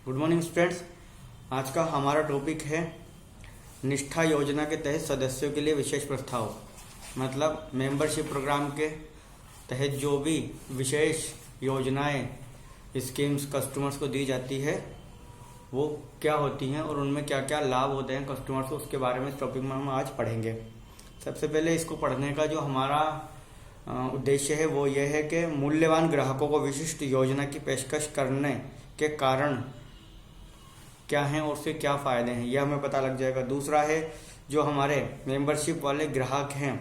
Good morning students. आज का हमारा टॉपिक है निष्ठा योजना के तहत सदस्यों के लिए विशेष प्रस्ताव। मतलब मेंबरशिप प्रोग्राम के तहत जो भी विशेष योजनाएं स्कीम्स कस्टमर्स को दी जाती है वो क्या होती हैं और उनमें क्या क्या लाभ होते हैं कस्टमर्स को, उसके बारे में इस टॉपिक में हम आज पढ़ेंगे। सबसे पहले इसको पढ़ने का जो हमारा उद्देश्य है वो ये है कि मूल्यवान ग्राहकों को विशिष्ट योजना की पेशकश करने के कारण क्या हैं और उससे क्या फ़ायदे हैं यह हमें पता लग जाएगा। दूसरा है जो हमारे मेंबरशिप वाले ग्राहक हैं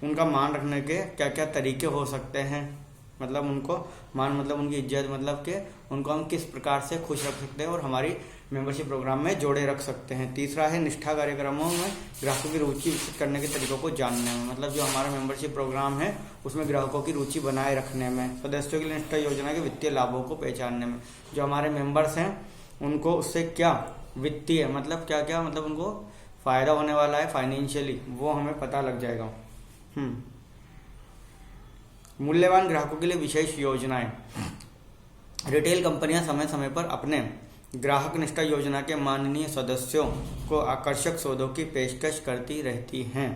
उनका मान रखने के क्या क्या तरीके हो सकते हैं। मतलब उनको मान मतलब उनकी इज्जत, मतलब कि उनको हम किस प्रकार से खुश रख सकते हैं और हमारी मेंबरशिप प्रोग्राम में जोड़े रख सकते हैं। तीसरा है निष्ठा कार्यक्रमों में ग्राहकों की रुचि विकसित करने के तरीकों को जानने में। मतलब जो हमारा मेंबरशिप प्रोग्राम है उसमें ग्राहकों की रुचि बनाए रखने में। सदस्यों के लिए निष्ठा योजना के वित्तीय लाभों को पहचानने में। जो हमारे मेंबर्स हैं उनको उससे क्या वित्तीय मतलब क्या क्या मतलब उनको फायदा होने वाला है फाइनेंशियली, वो हमें पता लग जाएगा। मूल्यवान ग्राहकों के लिए विशेष योजनाएं। रिटेल कंपनियां समय समय पर अपने ग्राहक निष्ठा योजना के माननीय सदस्यों को आकर्षक सौदों की पेशकश करती रहती हैं।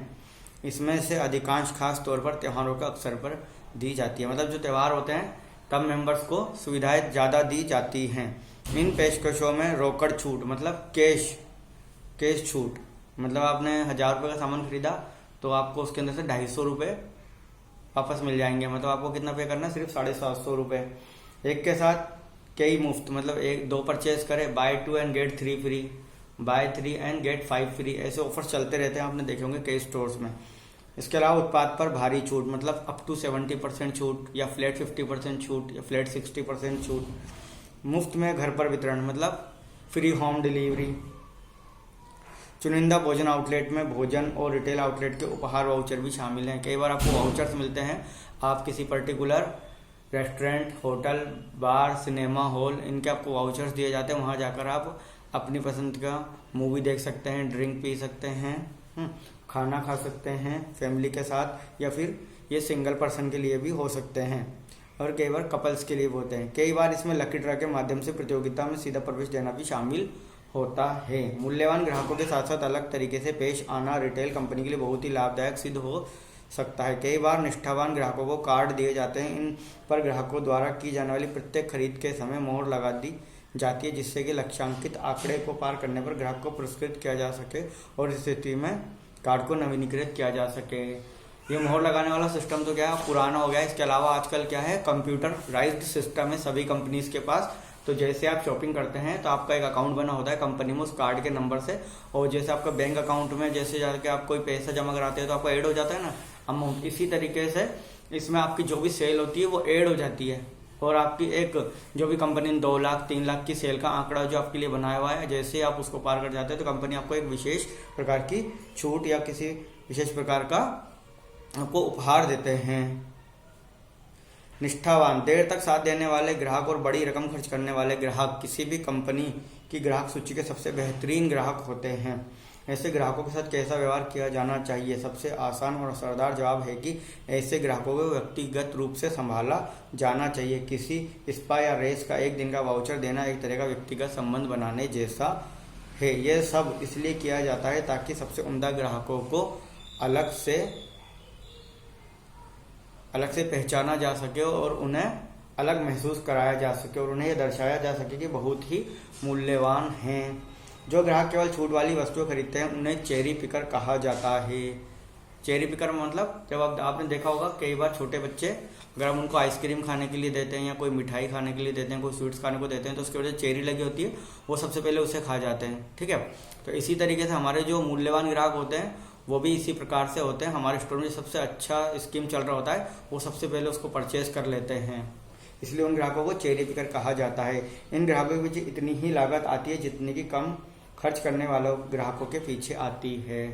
इसमें से अधिकांश खास तौर पर त्योहारों के अवसर पर दी जाती है। मतलब जो त्यौहार होते हैं तब मेंबर्स को सुविधाएं ज़्यादा दी जाती हैं। इन पेशकशों में रोकड़ छूट मतलब कैश छूट। मतलब आपने 1000 रुपये का सामान खरीदा तो आपको उसके अंदर से 250 रुपये वापस मिल जाएंगे। मतलब आपको कितना पे करना है, सिर्फ 750 रुपये। एक के साथ कई मुफ्त, मतलब एक दो परचेज करें buy 2 and get 3 free, buy 3 and get 5 free, ऐसे ऑफर चलते रहते हैं, आपने देखे होंगे कई स्टोर्स में। इसके अलावा उत्पाद पर भारी छूट मतलब अप टू 70% छूट या फ्लैट 50% छूट या फ्लैट 60% छूट। मुफ्त में घर पर वितरण मतलब फ्री होम डिलीवरी। चुनिंदा भोजन आउटलेट में भोजन और रिटेल आउटलेट के उपहार वाउचर भी शामिल हैं। कई बार आपको वाउचर्स मिलते हैं, आप किसी पर्टिकुलर रेस्टोरेंट, होटल, बार, सिनेमा हॉल, इनके आपको वाउचर्स दिए जाते हैं। वहाँ जाकर आप अपनी पसंद का मूवी देख सकते हैं, ड्रिंक पी सकते हैं, खाना खा सकते हैं फैमिली के साथ, या फिर ये सिंगल पर्सन के लिए भी हो सकते हैं और कई बार कपल्स के लिए भी होते हैं। कई बार इसमें लकी ड्रा के माध्यम से प्रतियोगिता में सीधा प्रवेश देना भी शामिल होता है। मूल्यवान ग्राहकों के साथ साथ अलग तरीके से पेश आना रिटेल कंपनी के लिए बहुत ही लाभदायक सिद्ध हो सकता है। कई बार निष्ठावान ग्राहकों को कार्ड दिए जाते हैं। इन पर ग्राहकों द्वारा की जाने वाली प्रत्येक खरीद के समय मोहर लगा दी जाती है, जिससे कि लक्ष्यांकित आंकड़े को पार करने पर ग्राहक को पुरस्कृत किया जा सके और इस स्थिति में कार्ड को नवीनीकृत किया जा सके। ये मोहर लगाने वाला सिस्टम तो क्या है, पुराना हो गया है। इसके अलावा आजकल क्या है, कंप्यूटराइज्ड सिस्टम है सभी कंपनीज के पास। तो जैसे आप शॉपिंग करते हैं तो आपका एक अकाउंट बना होता है कंपनी में उस कार्ड के नंबर से, और जैसे आपका बैंक अकाउंट में जैसे जाके आप कोई पैसा जमा कराते हैं तो आपका ऐड हो जाता है ना अमाउंट, इसी तरीके से इसमें आपकी जो भी सेल होती है वो ऐड हो जाती है। और आपकी एक जो भी कंपनी ने 2 लाख 3 लाख की सेल का आंकड़ा जो आपके लिए बनाया हुआ है, जैसे आप उसको पार कर जाते हैं तो कंपनी आपको एक विशेष प्रकार की छूट या किसी विशेष प्रकार का आपको उपहार देते हैं। निष्ठावान देर तक साथ देने वाले ग्राहक और बड़ी रकम खर्च करने वाले ग्राहक किसी भी कंपनी की ग्राहक सूची के सबसे बेहतरीन ग्राहक होते हैं। ऐसे ग्राहकों के साथ कैसा व्यवहार किया जाना चाहिए? सबसे आसान और असरदार जवाब है कि ऐसे ग्राहकों को व्यक्तिगत रूप से संभाला जाना चाहिए। किसी स्पा या रेस का एक दिन का वाउचर देना एक तरह का व्यक्तिगत संबंध बनाने जैसा है। यह सब इसलिए किया जाता है ताकि सबसे उम्दा ग्राहकों को अलग से पहचाना जा सके और उन्हें अलग महसूस कराया जा सके और उन्हें यह दर्शाया जा सके कि बहुत ही मूल्यवान हैं। जो ग्राहक केवल छूट वाली वस्तुएं खरीदते हैं उन्हें चेरी पिकर कहा जाता है। चेरी पिकर मतलब जब आपने देखा होगा कई बार छोटे बच्चे अगर हम उनको आइसक्रीम खाने के लिए देते हैं या कोई मिठाई खाने के लिए देते हैं, कोई स्वीट्स खाने को देते हैं, तो उसके वजह चेरी लगी होती है, वो सबसे पहले उसे खा जाते हैं। ठीक है, तो इसी तरीके से हमारे जो मूल्यवान ग्राहक होते हैं वो भी इसी प्रकार से होते हैं। हमारे स्टोर में सबसे अच्छा स्कीम चल रहा होता है वो सबसे पहले उसको परचेज कर लेते हैं, इसलिए उन ग्राहकों को चेरी पिकर कहा जाता है। इन ग्राहकों के पीछे इतनी ही लागत आती है जितनी की कम खर्च करने वालों ग्राहकों के पीछे आती है।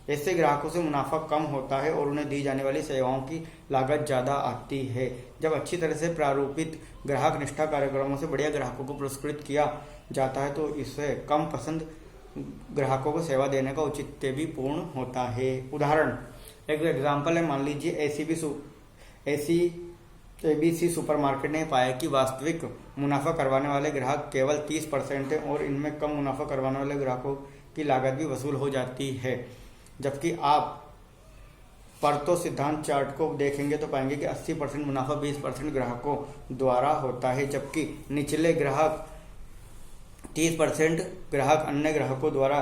ऐसे ग्राहकों से मुनाफा कम होता है और उन्हें दी जाने वाली सेवाओं की लागत ज़्यादा आती है। जब अच्छी तरह से प्रारूपित ग्राहक निष्ठा कार्यक्रमों से बढ़िया ग्राहकों को पुरस्कृत किया जाता है तो इससे कम पसंद ग्राहकों को सेवा देने का औचित्य भी पूर्ण होता है। उदाहरण एक एग्जाम्पल है, मान लीजिए ऐसी ABC सुपरमार्केट ने पाया कि वास्तविक मुनाफा करवाने वाले ग्राहक केवल 30% हैं और इनमें कम मुनाफा करवाने वाले ग्राहकों की लागत भी वसूल हो जाती है। जबकि आप परतो सिद्धांत चार्ट को देखेंगे तो पाएंगे कि 80% मुनाफा 20% ग्राहकों द्वारा होता है, जबकि निचले ग्राहक 30% ग्राहक अन्य ग्राहकों द्वारा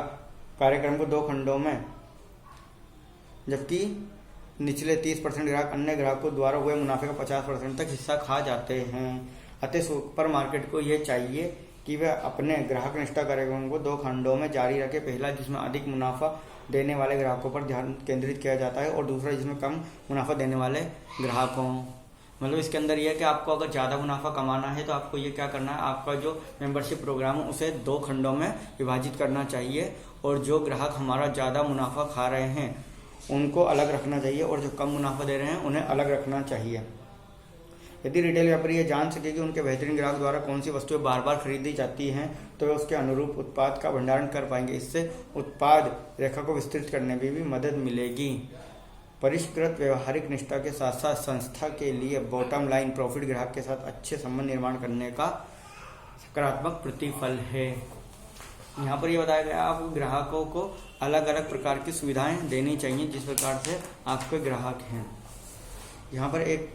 कार्यक्रम को 2 खंडों में जबकि निचले 30% ग्राहक अन्य ग्राहकों द्वारा हुए मुनाफे का 50% तक हिस्सा खा जाते हैं। अतः सुपरमार्केट को यह चाहिए कि वह अपने ग्राहक निष्ठा कार्यक्रम को 2 खंडों में जारी रखे। पहला, जिसमें अधिक मुनाफा देने वाले ग्राहकों पर ध्यान केंद्रित किया जाता है, और दूसरा जिसमें कम मुनाफा देने वाले ग्राहकों। मतलब इसके अंदर यह है कि आपको अगर ज़्यादा मुनाफा कमाना है तो आपको ये क्या करना है, आपका जो मेंबरशिप प्रोग्राम है उसे 2 खंडों में विभाजित करना चाहिए, और जो ग्राहक हमारा ज़्यादा मुनाफा खा रहे हैं उनको अलग रखना चाहिए, और जो कम मुनाफा दे रहे हैं उन्हें अलग रखना चाहिए। यदि रिटेल व्यापारी ये जान सके कि उनके बेहतरीन ग्राहक द्वारा कौन सी वस्तुएं बार बार खरीदी जाती हैं तो वे उसके अनुरूप उत्पाद का भंडारण कर पाएंगे। इससे उत्पाद रेखा को विस्तृत करने में भी मदद मिलेगी। परिष्कृत व्यवहारिक निष्ठा के साथ साथ संस्था के लिए बॉटम लाइन प्रॉफिट ग्राहक के साथ अच्छे संबंध निर्माण करने का सकारात्मक प्रतिफल है। यहाँ पर यह बताया गया आप ग्राहकों को अलग अलग प्रकार की सुविधाएं देनी चाहिए जिस प्रकार से आपके ग्राहक हैं। यहाँ पर एक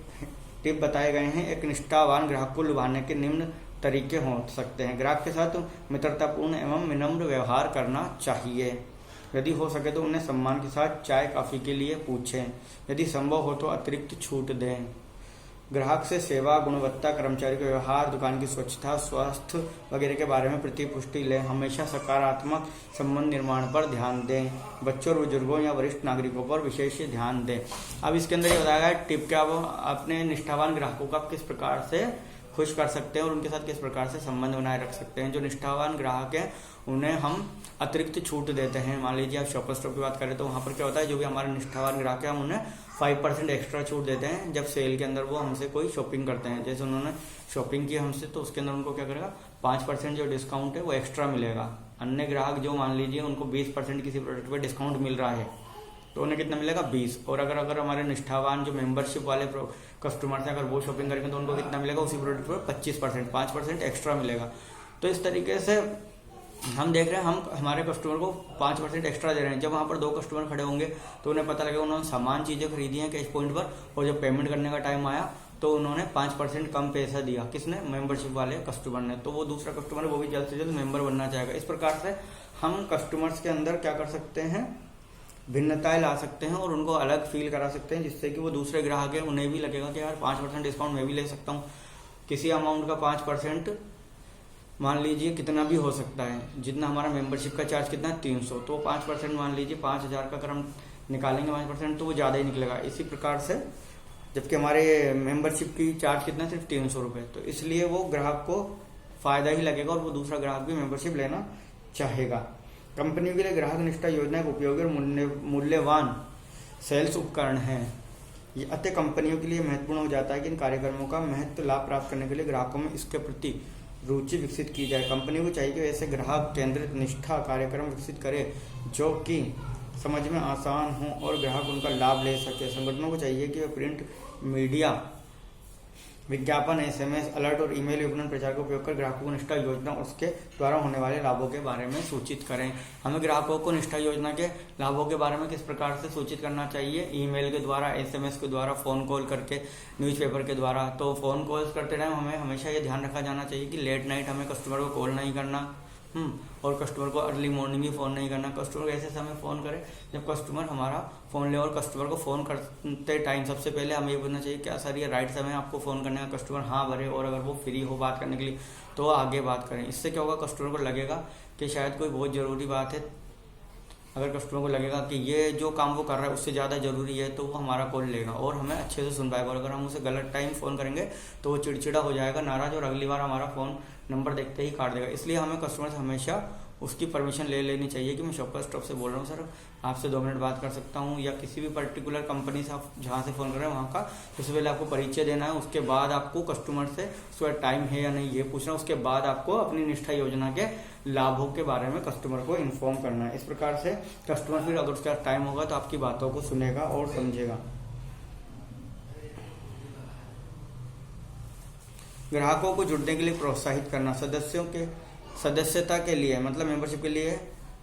टिप बताए गए हैं। एक निष्ठावान ग्राहक को लुभाने के निम्न तरीके हो सकते हैं। ग्राहक के साथ मित्रतापूर्ण एवं विनम्र व्यवहार करना चाहिए। यदि हो सके तो उन्हें सम्मान के साथ चाय कॉफी के लिए पूछें। यदि संभव हो तो अतिरिक्त छूट दें। ग्राहक से सेवा, गुणवत्ता, कर्मचारी का व्यवहार, दुकान की स्वच्छता, स्वास्थ्य वगैरह के बारे में प्रतिपुष्टि लें। हमेशा सकारात्मक संबंध निर्माण पर ध्यान दें। बच्चों, बुजुर्गों या वरिष्ठ नागरिकों पर विशेष ध्यान दें। अब इसके अंदर ये बताया गया टिप क्या वो अपने निष्ठावान ग्राहकों का किस प्रकार से खुश कर सकते हैं और उनके साथ किस प्रकार से संबंध बनाए रख सकते हैं। जो निष्ठावान ग्राहक हैं उन्हें हम अतिरिक्त छूट देते हैं। मान लीजिए आप शॉपर स्टॉप की बात करें तो वहाँ पर क्या होता है, जो भी हमारे निष्ठावान ग्राहक हैं हम उन्हें 5% एक्स्ट्रा छूट देते हैं जब सेल के अंदर वो हमसे कोई शॉपिंग करते हैं। जैसे उन्होंने शॉपिंग की हमसे तो उसके अंदर उनको क्या करेगा 5% जो डिस्काउंट है वो एक्स्ट्रा मिलेगा। अन्य ग्राहक जो मान लीजिए उनको 20% किसी प्रोडक्ट पर डिस्काउंट मिल रहा है तो उन्हें कितना मिलेगा 20। और अगर हमारे निष्ठावान जो मेंबरशिप वाले कस्टमर्स हैं अगर वो शॉपिंग करेंगे तो उनको कितना मिलेगा उसी प्रोडक्ट पर 25%, 5% एक्स्ट्रा मिलेगा। तो इस तरीके से हम देख रहे हैं हम हमारे कस्टमर को 5% एक्स्ट्रा दे रहे हैं। जब वहाँ पर 2 कस्टमर खड़े होंगे तो उन्हें पता लगेगा उन्होंने सामान चीज़ें खरीदी हैं कैश पॉइंट पर, और जब पेमेंट करने का टाइम आया तो उन्होंने 5% कम पैसा दिया। किसने? मेंबरशिप वाले कस्टमर ने। तो वो दूसरा कस्टमर है वो भी जल्द से जल्द मेंबर बनना चाहेगा। इस प्रकार से हम कस्टमर्स के अंदर क्या कर सकते हैं, भिन्नताएं ला सकते हैं और उनको अलग फील करा सकते हैं, जिससे कि वो दूसरे ग्राहक हैं उन्हें भी लगेगा कि यार 5% डिस्काउंट मैं भी ले सकता हूँ। किसी अमाउंट का 5% मान लीजिए कितना भी हो सकता है। जितना हमारा मेंबरशिप का चार्ज कितना 300, तो 5% मान लीजिए 5000 का अगर हम निकालेंगे 5% तो वो ज़्यादा ही निकलेगा। इसी प्रकार से जबकि हमारे मेंबरशिप की चार्ज कितना सिर्फ 300 रुपये, तो इसलिए वो ग्राहक को फ़ायदा ही लगेगा और वो दूसरा ग्राहक भी मेंबरशिप लेना चाहेगा। कंपनियों के लिए ग्राहक निष्ठा योजना एक उपयोगी और मूल्यवान सेल्स उपकरण है। ये अतः कंपनियों के लिए महत्वपूर्ण हो जाता है कि इन कार्यक्रमों का महत्व लाभ प्राप्त करने के लिए ग्राहकों में इसके प्रति रुचि विकसित की जाए। कंपनियों को चाहिए कि ऐसे ग्राहक केंद्रित निष्ठा कार्यक्रम विकसित करे जो कि समझ में आसान हो और ग्राहक उनका लाभ ले सके। संगठनों को चाहिए कि वे प्रिंट मीडिया, विज्ञापन, SMS, अलर्ट और ईमेल विपणन प्रचार का उपयोग कर ग्राहकों को निष्ठा योजना और उसके द्वारा होने वाले लाभों के बारे में सूचित करें। हमें ग्राहकों को निष्ठा योजना के लाभों के बारे में किस प्रकार से सूचित करना चाहिए? ईमेल के द्वारा, SMS के द्वारा, फ़ोन कॉल करके, न्यूज़पेपर के द्वारा। तो फ़ोन कॉल्स करते टाइम हमें हमेशा ये ध्यान रखा जाना चाहिए कि लेट नाइट हमें कस्टमर को कॉल नहीं करना और कस्टमर को अर्ली मॉर्निंग ही फ़ोन नहीं करना। कस्टमर को ऐसे समय फ़ोन करें जब कस्टमर हमारा फ़ोन ले, और कस्टमर को फ़ोन करते टाइम सबसे पहले हमें ये पूछना चाहिए क्या सर ये राइट समय आपको फ़ोन करने का? कस्टमर हाँ भरे, और अगर वो फ्री हो बात करने के लिए तो आगे बात करें। इससे क्या होगा, कस्टमर को लगेगा कि शायद कोई बहुत ज़रूरी बात है। अगर कस्टमर को लगेगा कि ये जो काम वो कर रहा है उससे ज़्यादा ज़रूरी है तो वो हमारा कॉल लेगा और हमें अच्छे से सुन पाएगा। और अगर हम उसे गलत टाइम फ़ोन करेंगे तो वो चिड़चिड़ा हो जाएगा, नाराज़, और अगली बार हमारा फ़ोन नंबर देखते ही काट देगा। इसलिए हमें कस्टमर से हमेशा उसकी परमिशन ले लेनी चाहिए कि मैं शॉपर स्टॉप से बोल रहा हूँ, सर आपसे 2 मिनट बात कर सकता हूँ, या किसी भी पर्टिकुलर कंपनी से आप जहाँ से फ़ोन कर रहे हैं वहाँ का सबसे पहले आपको परिचय देना है। उसके बाद आपको कस्टमर से उसका टाइम है या नहीं ये पूछना। उसके बाद आपको अपनी निष्ठा योजना के लाभों के बारे में कस्टमर को इन्फॉर्म करना है। इस प्रकार से कस्टमर फिर अगर उसका टाइम होगा तो आपकी बातों को सुनेगा और समझेगा। ग्राहकों को जुड़ने के लिए प्रोत्साहित करना। सदस्यों के सदस्यता के लिए मतलब मेंबरशिप के लिए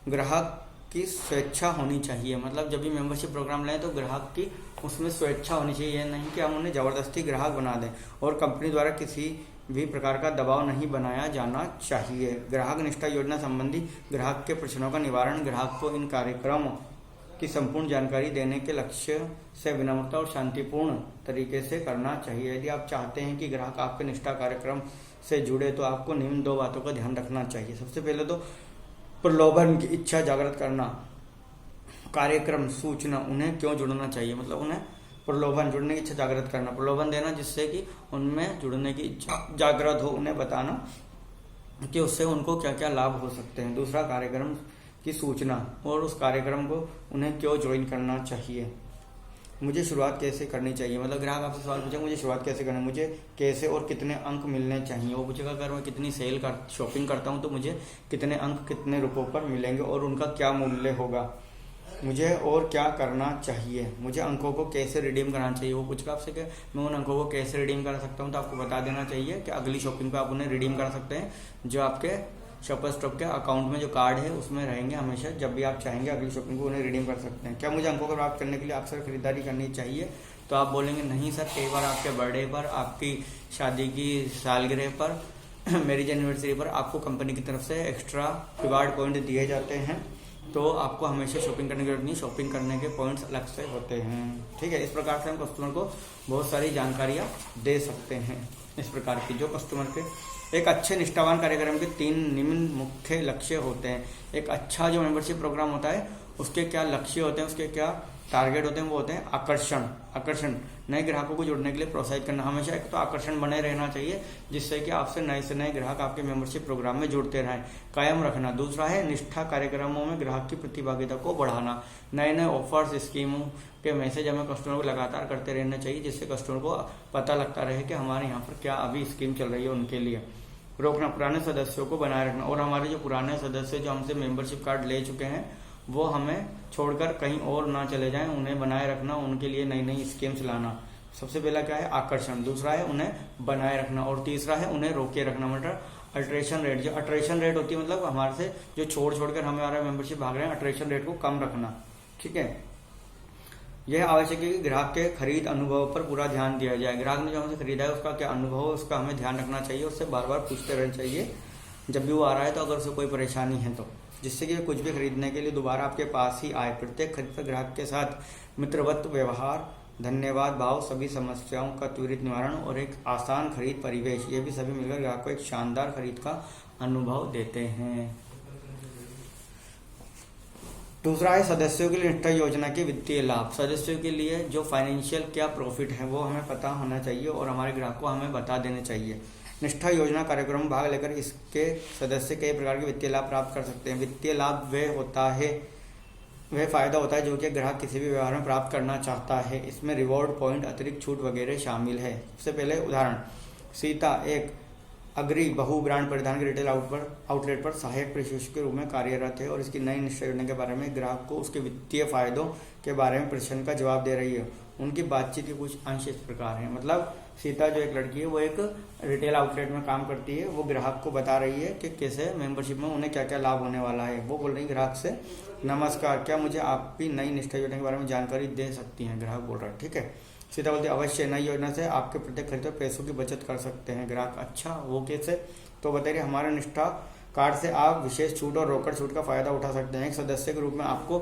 ग्राहक की स्वेच्छा होनी चाहिए। मतलब जब भी मेंबरशिप प्रोग्राम लें तो ग्राहक की उसमें स्वेच्छा होनी चाहिए, नहीं कि हम उन्हें ज़बरदस्ती ग्राहक बना दें। और कंपनी द्वारा किसी भी प्रकार का दबाव नहीं बनाया जाना चाहिए। ग्राहक निष्ठा योजना संबंधी ग्राहक के प्रश्नों का निवारण ग्राहक को इन कार्यक्रमों की संपूर्ण जानकारी देने के लक्ष्य से विनम्रता और शांतिपूर्ण तरीके से करना चाहिए। यदि आप चाहते हैं कि ग्राहक आपके निष्ठा कार्यक्रम से जुड़े तो आपको निम्न 2 बातों का ध्यान रखना चाहिए। सबसे पहले तो प्रलोभन की इच्छा जागृत करना। कार्यक्रम सूचना उन्हें क्यों जुड़ना चाहिए, मतलब उन्हें प्रलोभन जुड़ने की इच्छा जागृत करना, प्रलोभन देना जिससे कि उनमें जुड़ने की इच्छा जागृत हो, उन्हें बताना कि उससे उनको क्या क्या लाभ हो सकते हैं। दूसरा, कार्यक्रम की सूचना और उस कार्यक्रम को उन्हें क्यों ज्वाइन करना चाहिए, मुझे शुरुआत कैसे करनी चाहिए। मतलब ग्राहक आपसे सवाल पूछेगा मुझे शुरुआत कैसे करनी है, मुझे कैसे और कितने अंक मिलने चाहिए। वो पूछेगा अगर मैं कितनी शॉपिंग करता हूँ तो मुझे कितने अंक कितने रुपयों पर मिलेंगे और उनका क्या मूल्य होगा, मुझे और क्या करना चाहिए, मुझे अंकों को कैसे रिडीम करना चाहिए। वो पूछेगा आपसे कि मैं उन अंकों को कैसे रिडीम कर सकता हूँ, तो आपको बता देना चाहिए कि अगली शॉपिंग पे आप उन्हें रिडीम कर सकते हैं, जो आपके शॉपर स्टॉप के अकाउंट में जो कार्ड है उसमें रहेंगे हमेशा। जब भी आप चाहेंगे अगली शॉपिंग को उन्हें रिडीम कर सकते हैं। क्या मुझे अंकों को प्राप्त करने के लिए अक्सर खरीदारी करनी चाहिए, तो आप बोलेंगे नहीं सर, कई बार आपके बर्थडे पर, आपकी शादी की सालगिरह पर, मैरिज एनिवर्सरी पर आपको कंपनी की तरफ से एक्स्ट्रा रिवार्ड पॉइंट दिए जाते हैं, तो आपको हमेशा शॉपिंग करने की जरूरत नहीं, शॉपिंग करने के पॉइंट्स अलग से होते हैं। ठीक है, इस प्रकार से हम कस्टमर को बहुत सारी जानकारियां दे सकते हैं। इस प्रकार की जो कस्टमर के एक अच्छे निष्ठावान कार्यक्रम के 3 निम्न मुख्य लक्ष्य होते हैं। एक अच्छा जो मेंबरशिप प्रोग्राम होता है उसके क्या लक्ष्य होते हैं, उसके क्या टारगेट होते हैं, वो होते हैं आकर्षण नए ग्राहकों को जुड़ने के लिए प्रोत्साहित करना। हमेशा एक तो आकर्षण बने रहना चाहिए जिससे कि आपसे नए से नए ग्राहक आपके मेंबरशिप प्रोग्राम में जुड़ते रहें, कायम रखना। दूसरा है निष्ठा कार्यक्रमों में ग्राहक की प्रतिभागिता को बढ़ाना। नए नए ऑफर्स स्कीमों के मैसेज हमें कस्टमर को लगातार करते रहना चाहिए जिससे कस्टमर को पता लगता रहे कि हमारे यहाँ पर क्या अभी स्कीम चल रही है उनके लिए। रोकना, पुराने सदस्यों को बनाए रखना। और हमारे जो पुराने सदस्य जो हमसे मेंबरशिप कार्ड ले चुके हैं वो हमें छोड़कर कहीं और ना चले जाएं, उन्हें बनाए रखना, उनके लिए नई नई स्कीम्स लाना। सबसे पहला क्या है, आकर्षण। दूसरा है उन्हें बनाए रखना और तीसरा है उन्हें रोके रखना। मतलब अल्ट्रेशन रेट, जो अल्ट्रेशन रेट होती है मतलब हमारे से जो छोड़कर हमारा मेंबरशिप भाग रहे हैं, अल्ट्रेशन रेट को कम रखना। ठीक है, यह आवश्यक है कि ग्राहक के खरीद अनुभव पर पूरा ध्यान दिया जाए। ग्राहक ने जो हमसे खरीदा है उसका क्या अनुभव है उसका हमें ध्यान रखना चाहिए, उससे बार बार पूछते रहना चाहिए जब भी वो आ रहा है, तो अगर उसे कोई परेशानी है तो, जिससे कि कुछ भी खरीदने के लिए दोबारा आपके पास ही आए। प्रत्येक खरीद पर ग्राहक के साथ मित्रवत व्यवहार, धन्यवाद भाव, सभी समस्याओं का त्वरित निवारण और एक आसान खरीद परिवेश, ये भी सभी मिलकर ग्राहक को एक शानदार खरीद का अनुभव देते हैं। दूसरा है सदस्यों के लिए निष्ठा योजना के वित्तीय लाभ। सदस्यों के लिए जो फाइनेंशियल क्या प्रॉफिट है वो हमें पता होना चाहिए और हमारे ग्राहक को हमें बता देने चाहिए। निष्ठा योजना कार्यक्रम में भाग लेकर इसके सदस्य कई प्रकार के वित्तीय लाभ प्राप्त कर सकते हैं। वित्तीय लाभ वह फायदा होता है जो कि ग्राहक किसी भी व्यवहार में प्राप्त करना चाहता है। इसमें रिवॉर्ड पॉइंट, अतिरिक्त छूट वगैरह शामिल है। सबसे पहले उदाहरण, सीता एक अग्री बहु ब्रांड परिधान के रिटेल आउटलेट पर सहायक प्रशिक्षक के रूप में कार्यरत है और इसकी नई निष्ठा योजना के बारे में ग्राहक को उसके वित्तीय फायदों के बारे में प्रश्न का जवाब दे रही है। उनकी बातचीत के कुछ अंश इस प्रकार हैं। मतलब सीता जो एक लड़की है वो एक रिटेल आउटलेट में काम करती है, वो ग्राहक को बता रही है कि कैसे मेंबरशिप में उन्हें क्या क्या लाभ होने वाला है। वो बोल रही है ग्राहक से, नमस्कार, क्या मुझे आप भी नई निष्ठा योजना के बारे में जानकारी दे सकती हैं। ग्राहक बोल रहा है ठीक है। सीता बोलती है अवश्य, नई योजना से आपके प्रत्येक खरीद पर पैसों की बचत कर सकते हैं। ग्राहक अच्छा, वो कैसे, तो बताइए। हमारे निष्ठा कार्ड से आप विशेष छूट और रोकड़ छूट का फायदा उठा सकते हैं। एक सदस्य के रूप में आपको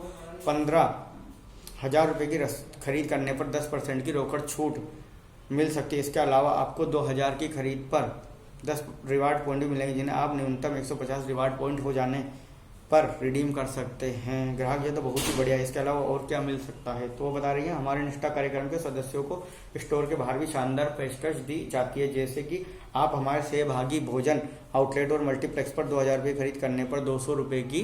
15,000 रुपये की खरीद करने पर 10% की रोकड़ छूट मिल सकती है। इसके अलावा आपको 2,000 की खरीद पर 10 रिवार्ड पॉइंट मिलेंगे जिन्हें आप न्यूनतम 150 रिवार्ड पॉइंट हो जाने पर रिडीम कर सकते हैं। ग्राहक ये तो बहुत ही बढ़िया है, इसके अलावा और क्या मिल सकता है, तो वो बता रही है हमारे निष्ठा कार्यक्रम के सदस्यों को स्टोर के बाहर भी शानदार पेशकश दी जाती है, जैसे कि आप हमारे सहभागी भोजन आउटलेट और मल्टीप्लेक्स पर 2,000 रुपये खरीद करने पर 200 रुपये की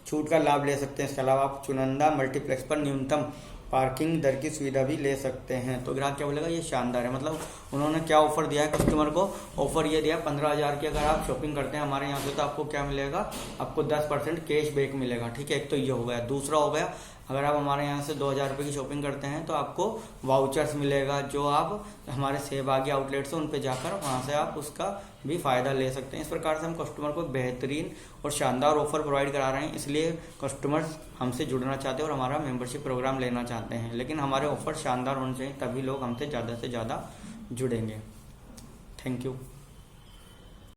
छूट का लाभ ले सकते हैं। इसके अलावा आप चुनिंदा मल्टीप्लेक्स पर न्यूनतम पार्किंग दर की सुविधा भी ले सकते हैं। तो ग्राहक क्या बोलेगा, ये शानदार है। मतलब उन्होंने क्या ऑफर दिया है कस्टमर को, ऑफर ये दिया 15,000 की अगर आप शॉपिंग करते हैं हमारे यहाँ से तो आपको क्या मिलेगा, आपको 10% कैश बैक मिलेगा। ठीक है, एक तो ये हो गया। दूसरा हो गया, अगर आप हमारे यहाँ से 2,000 रुपये की शॉपिंग करते हैं तो आपको वाउचर्स मिलेगा, जो आप हमारे सहभागी आउटलेट्स हैं उन पे जाकर वहाँ से आप उसका भी फ़ायदा ले सकते हैं। इस प्रकार से हम कस्टमर को बेहतरीन और शानदार ऑफर प्रोवाइड करा रहे हैं, इसलिए कस्टमर्स हमसे जुड़ना चाहते हैं और हमारा मेंबरशिप प्रोग्राम लेना चाहते हैं। लेकिन हमारे ऑफर शानदार होने चाहिए, तभी लोग हमसे ज़्यादा से ज़्यादा जुड़ेंगे। Thank you.